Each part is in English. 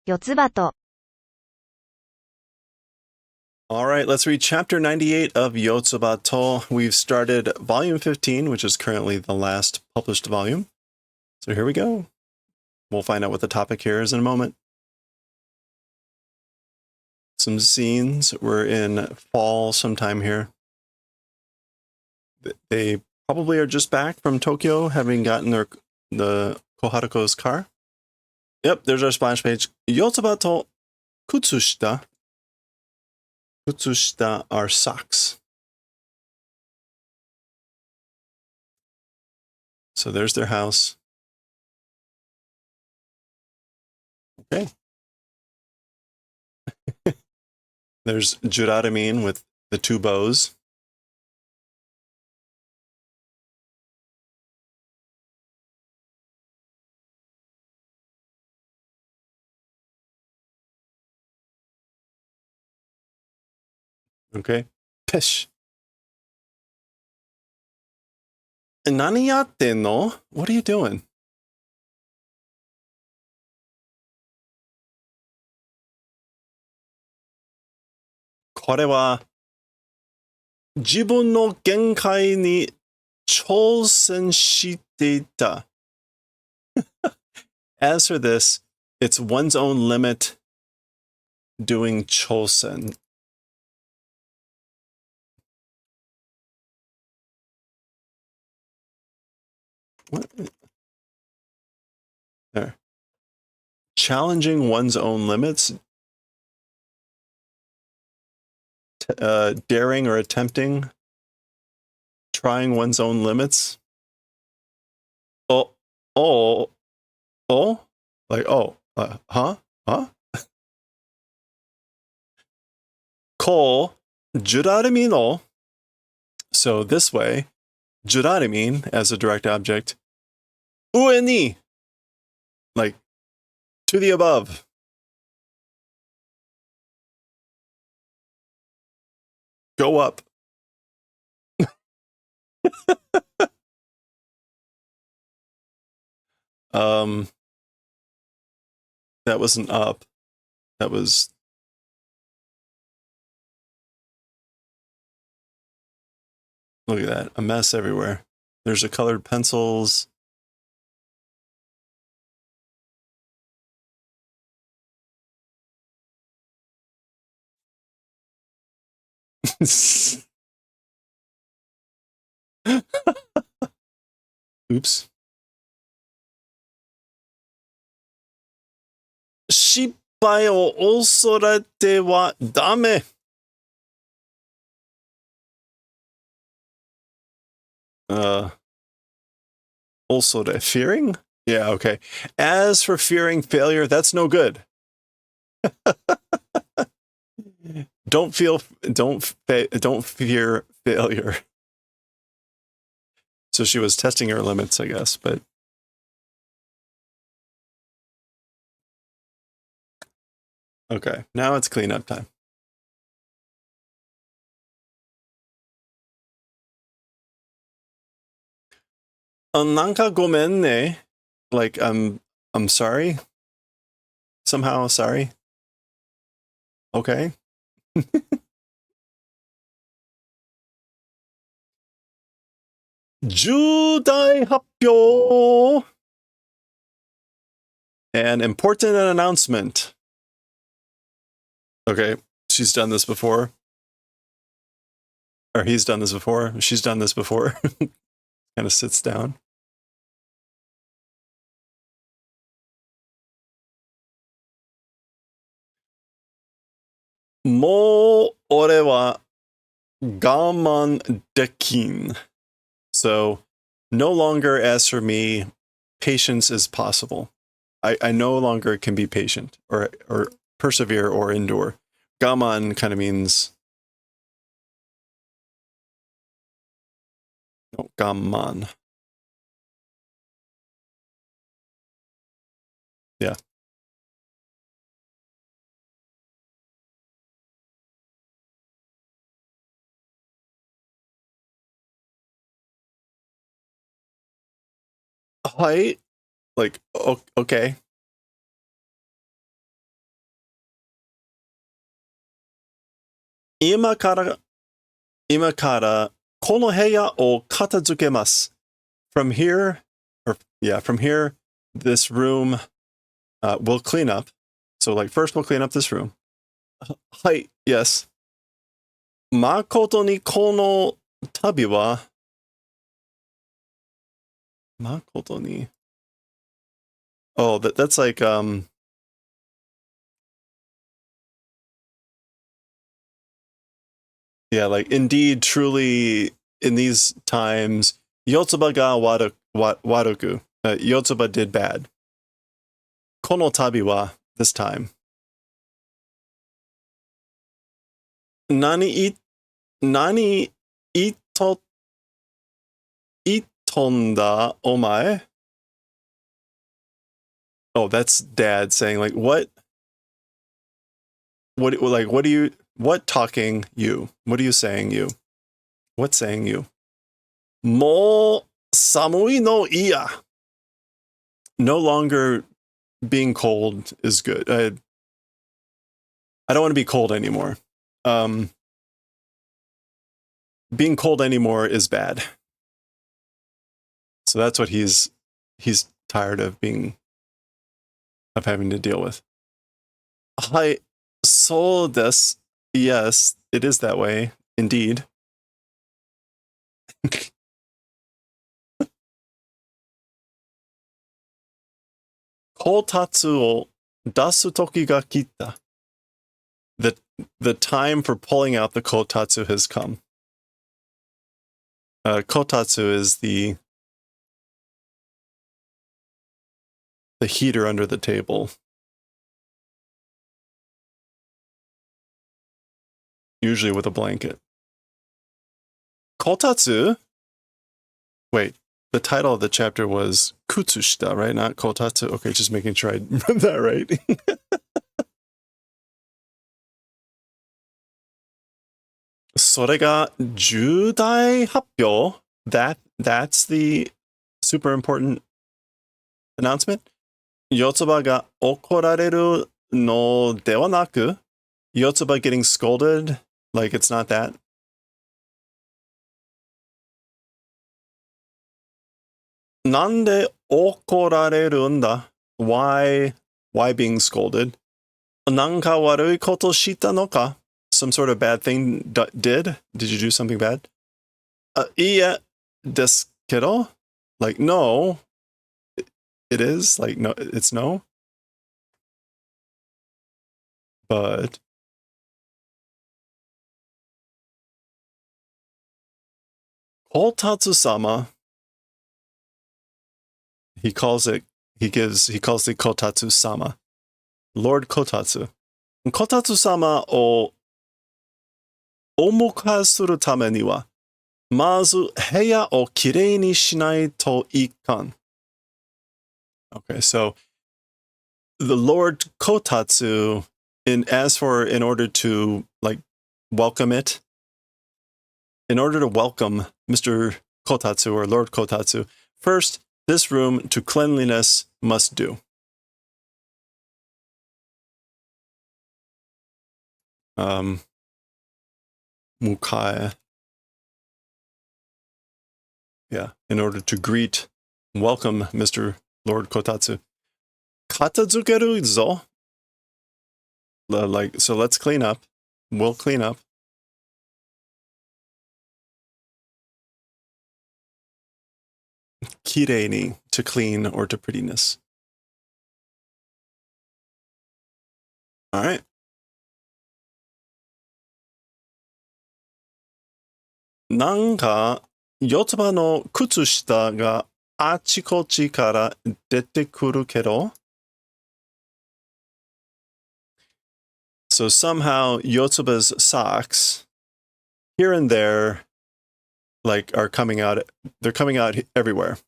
Yotsubato. All right, let's read chapter 98 of Yotsubato. We've started volume 15, which is currently the last published volume. So here we go. We'll find out what the topic here is in a moment. Some scenes. We're in fall sometime here. They probably are just back from Tokyo, having gotten the Koharuko's car. Yep, there's our splash page. Yotsubato Kutsushita. Kutsushita are socks. So there's their house. Okay. There's Juratamine with the two bows. Okay. Pish. Nani yatte no? What are you doing? Kore wa jibun no genkai ni chousen shite ita. As for this, it's one's own limit doing chousen. What? There. Challenging one's own limits, daring or attempting, trying one's own limits. Oh, like, huh? Ko, jurarimi no. So this way, jurarimi as a direct object, ue ni, like, to the above. Go up. That wasn't up. That was... Look at that. A mess everywhere. There's the colored pencils. Oops. 失敗を恐れてはダメ。Also fearing? Yeah, okay. As for fearing failure, that's no good. Don't fear failure. So she was testing her limits, I guess, but okay. Now it's cleanup time. Nanka gomen ne. Like I'm sorry. Somehow sorry. Okay. 重大発表! An important announcement. Okay, she's done this before. Or he's done this before. She's done this before. Kind of sits down. Mo ore wa gaman dekin. So, no longer, as for me, patience is possible. I no longer can be patient or persevere or endure. Gaman kind of means no, gaman. Yeah. Hi. Like, okay. 今から、今からこの部屋を片付けます。From here, from here, this room we'll clean up. So, like, first we'll clean up this room. Hi, yes. 誠にこの旅は、誠に. Oh, that's like, yeah, like, indeed, truly, in these times, Yotsuba ga waruku. Yotsuba did bad. Kono tabi wa, this time. Nani itonda omae? Oh, that's dad saying, like, what talking you? What are you saying you? What's saying you? Mo samui no iya. No longer being cold is good. I don't want to be cold anymore. Being cold anymore is bad. So that's what he's tired of having to deal with. Hi, so this, yes, it is that way, indeed. こたつを出す時が来た. The time for pulling out the kotatsu has come. Kotatsu is the heater under the table. Usually with a blanket. Kotatsu? Wait, the title of the chapter was Kutsushita, right? Not Kotatsu? Okay, just making sure I read that right. Sorega Judai Happyo. That's the super important announcement. Yotsuba ga okorareru no dewa naku. Yotsuba getting scolded, like it's not that. Nande okorareru nda? Why being scolded? Nanka warui koto shita no ka? Some sort of bad thing did? Did you do something bad? Iie desu kedo? Like, no. It is? Like, no, it's no? But Kotatsu-sama, he calls the Kotatsu-sama. Lord Kotatsu. Kotatsu-sama o omoka suru tame ni wa, mazu heya o kirei ni shinai to ikan. Okay, so the Lord Kotatsu, in order to like welcome it, in order to welcome Mr. Kotatsu or Lord Kotatsu, first, this room to cleanliness must do. Mukai. Yeah, in order to greet, welcome Mr. Lord Kotatsu. Katazukeru zo. Like, so let's clean up. We'll clean up. Kirei ni, to clean or to prettiness. All right. Nanka, Yotsuba no kutsushita ga achikochi kara dete kuru kedo. So somehow Yotsuba's socks, here and there, like are coming out. They're coming out everywhere.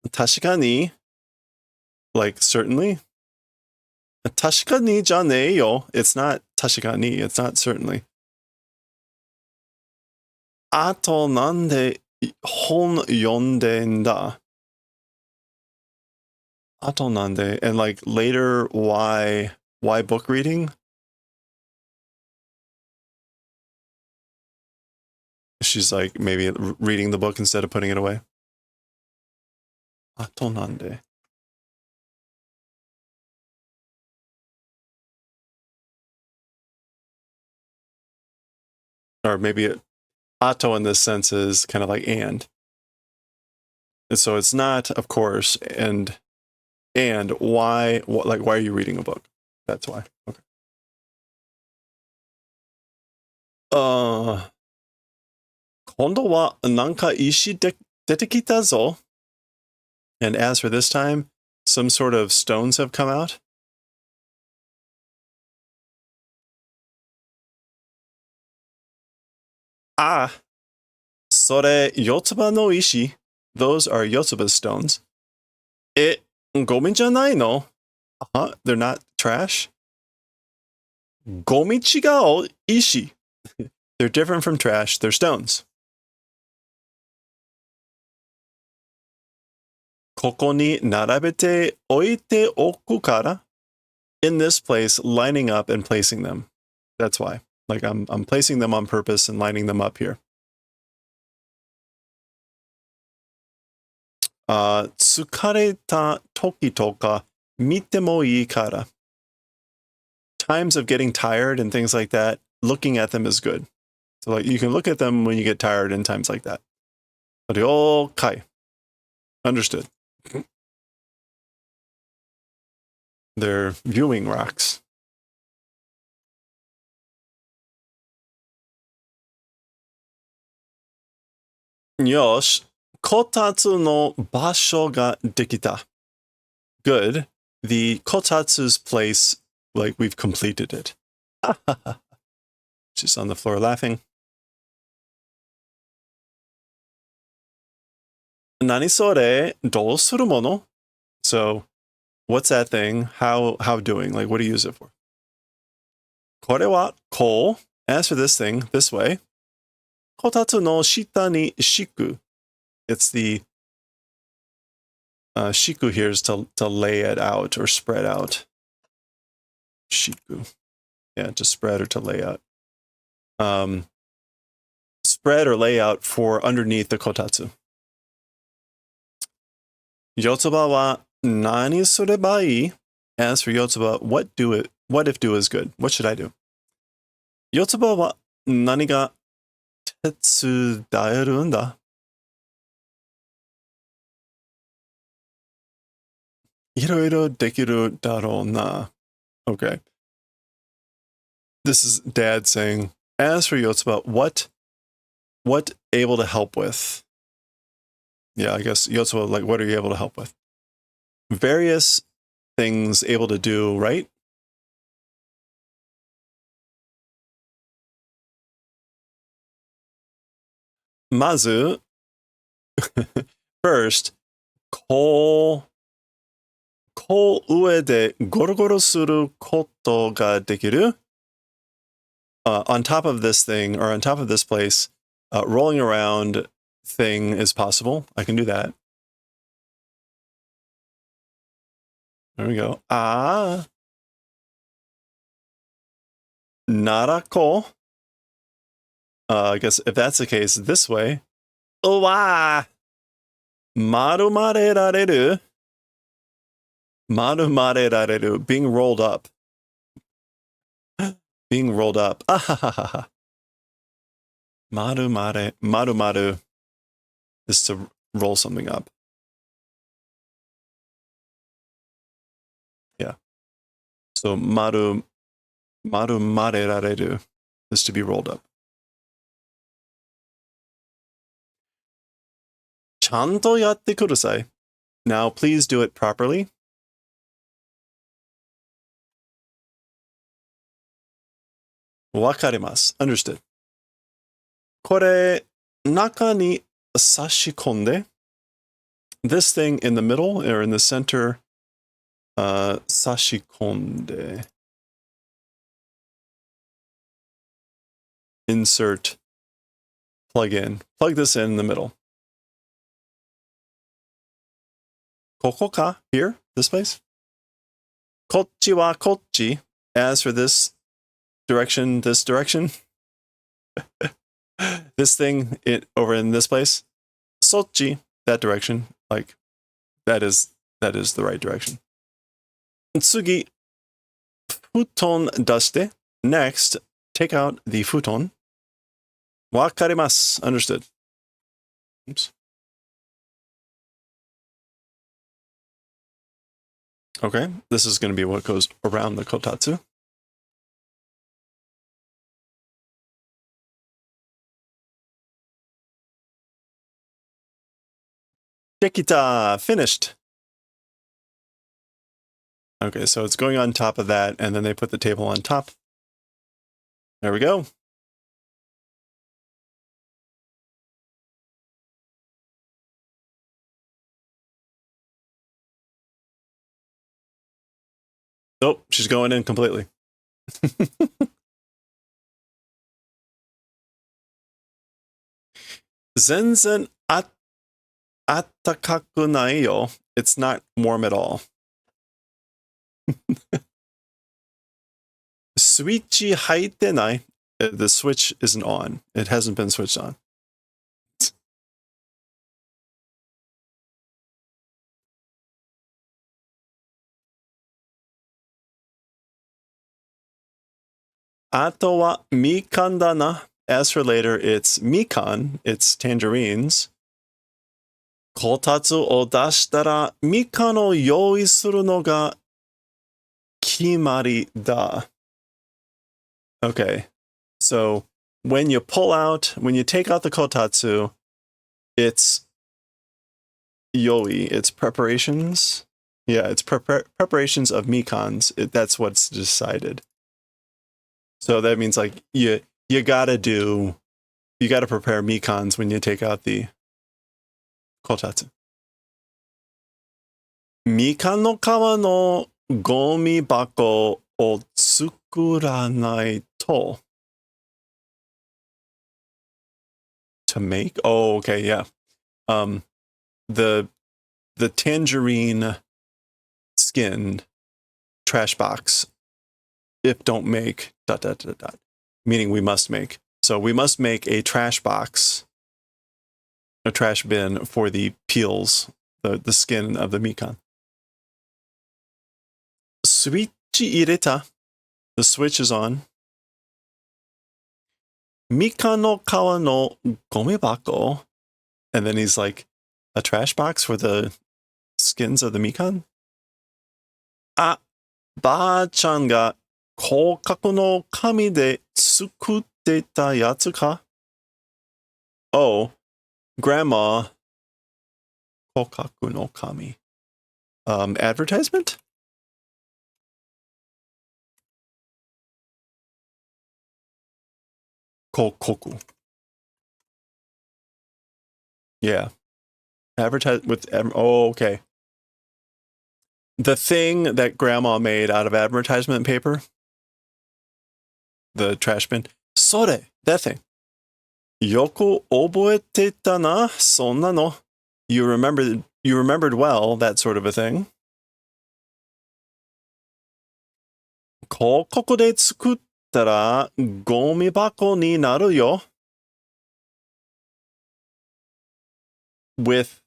Tashikani, like certainly. Tashikani janei yo. It's not tashikani. It's not certainly. Ato nande hon yonden da. Ato nande, and like later, why book reading? She's like maybe reading the book instead of putting it away. Ato nande. Or maybe ato in this sense is kind of like and so it's not, of course, and why, like, why are you reading a book? That's why. Okay. 今度はなんか石で出てきたぞ. And as for this time, some sort of stones have come out. Ah, それYotsuba no ishi. Those are Yotsuba's stones. ゴミじゃないの? Huh? They're not trash? ゴミ違う石. They're different from trash. They're stones. ここに並べて置いておくから. In this place, lining up and placing them. That's why. Like I'm placing them on purpose and lining them up here. 疲れた時とか見てもいいから. Times of getting tired and things like that, looking at them is good. So like you can look at them when you get tired in times like that. Okay. Understood. They're viewing rocks. よし、こたつの場所ができた. Good. The kotatsu's place, like we've completed it. She's on the floor laughing. 何それ? どうするもの? So, what's that thing? How doing? Like, what do you use it for? これはこう. As for this thing, this way. こたつの下に敷く. It's the shiku here is to lay it out or spread out. Shiku. Yeah, to spread or to lay out. Spread or lay out for underneath the kotatsu. Yotsuba wa nani sureba ii? As for Yotsuba, what if do is good? What should I do? Yotsuba wa nani ga tetsudaeru n da? いろいろできるだろうな. Okay. This is Dad saying, as for Yotsuba, what able to help with? Yeah, I guess Yotsuba, like, what are you able to help with? Various things able to do, right? Mazu, first, こう上でゴロゴロすることができる? On top of this thing, or on top of this place, rolling around thing is possible. I can do that. There we go. Narako. I guess if that's the case, this way. Wa! Marumare rareru. Being rolled up. Being rolled up. Ahahaha. Maru is to roll something up. Yeah. So marumare rareru is to be rolled up. Chanto yatte kudasai. Now please do it properly. Wakarimasu. Understood. これ、中に差し込んで. This thing in the middle or in the center, 差し込んで. Insert, plug in. Plug this in the middle. ここか? Here? This place? こっちはこっち. As for this direction, This thing over in this place, sochi, that direction, like that is the right direction. Tsugi, futon dashite. Next, take out the futon. Wakarimasu. Understood. Oops. Okay, this is going to be what goes around the kotatsu. Dekita, finished. Okay, so it's going on top of that, and then they put the table on top. There we go. Nope, she's going in completely. 全然あったかくないよ. It's not warm at all. スイッチ入ってない. The switch isn't on. It hasn't been switched on. あとはみかんだな. As for later, it's mikan, it's tangerines. こたつを出したらみかんを用意するのが決まりだ. Okay, so when you take out the kotatsu, it's yoi, it's preparations. Yeah, it's preparations of mikans. That's what's decided. So that means like you gotta prepare mikans when you take out the kotatsu. みかんの皮のゴミ箱を作らないと. To make? Oh, okay, yeah. The tangerine skin trash box, if don't make ... meaning we must make. So we must make a trash box, a trash bin for the peels, the skin of the mikan. Switch ireta. The switch is on. Mikan no kawa no gomibako. And then he's like, a trash box for the skins of the mikan? Ah, ba-chan ga kokaku no kami de tsukute ta yatsu ka? Oh, grandma. Kokaku no kami. Advertisement? Kokoku. Yeah. Advertise with... Oh, okay. The thing that grandma made out of advertisement paper. The trash bin. Sore, that thing. Yoku oboete ta na, sonna no. You remembered well, that sort of a thing. Kokoku de tsukutta ra gomibako ni naru yo. With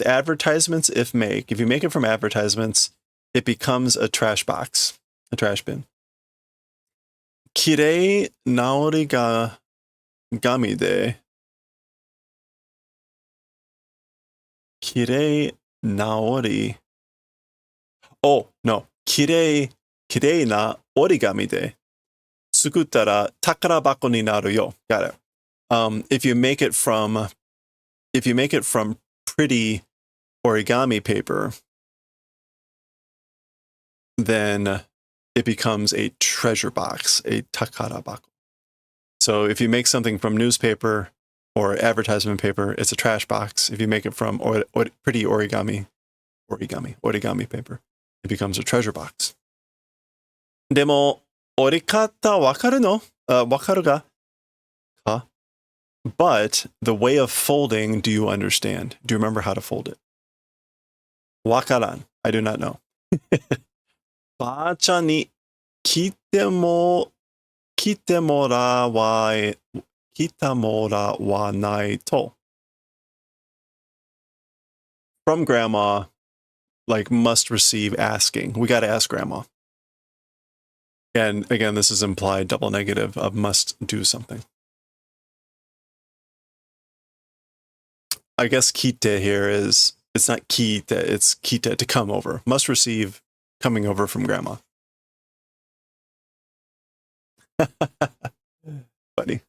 advertisements, if you make it from advertisements, it becomes a trash box, a trash bin. Kirei naori ga gami de. Kirei naori. Oh, no. Kirei na origami de tsukutta ra takarabako ni naru yo. Got it. If you make it from pretty origami paper, then it becomes a treasure box, a takarabako. So if you make something from newspaper or advertisement paper, it's a trash box. If you make it from pretty origami paper, it becomes a treasure box. でも、折り方わかるの? わかるが? Huh? But the way of folding, do you understand? Do you remember how to fold it? Wakaran. I do not know. ばあちゃんに聞いても kitamorawanai to. From grandma, like must receive asking. We got to ask grandma. And again, this is implied double negative of must do something. I guess kite here is, it's not kite, it's kite, to come over. Must receive coming over from grandma. Funny.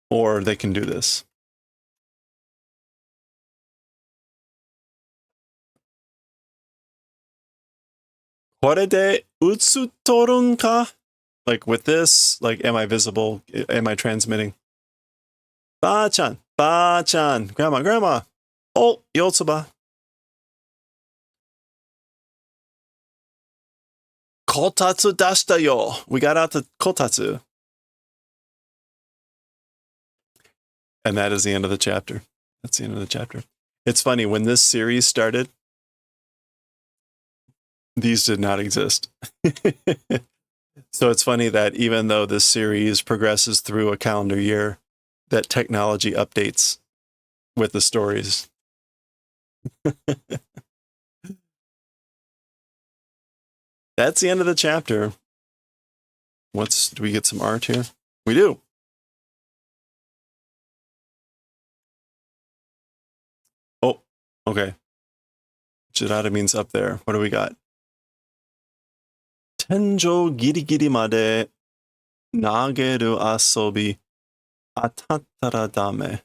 Or they can do this. Kore de utsutorun ka? Like with this, like am I visible? Am I transmitting? Ba-chan, ba-chan, grandma, grandma. Oh, Yotsuba. Kotatsu dashita yo. We got out the kotatsu. And that is the end of the chapter. That's the end of the chapter. It's funny, when this series started, these did not exist. So it's funny that even though this series progresses through a calendar year, that technology updates with the stories. That's the end of the chapter. Do we get some art here? We do. Oh, okay. Jirata means up there. What do we got? Tenjo girigiri made nageru asobi atattara dame.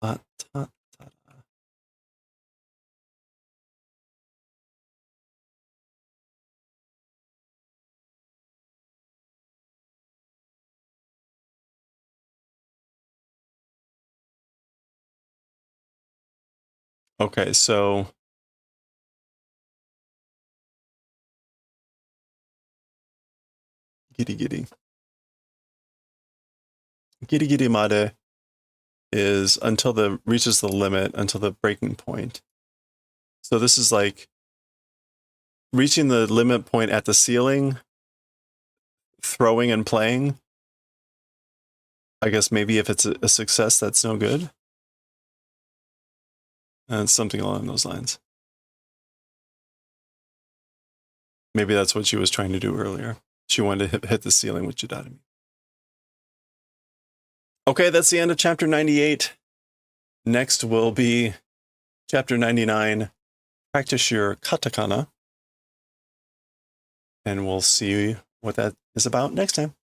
Atattara. Okay, so girigiri. Girigiri made is until the reaches the limit, until the breaking point. So this is like reaching the limit point at the ceiling, throwing and playing. I guess maybe if it's a success, that's no good. And something along those lines. Maybe that's what she was trying to do earlier. She wanted to hit the ceiling with Jidatami. Okay, that's the end of chapter 98. Next will be chapter 99, Practice Your Katakana. And we'll see what that is about next time.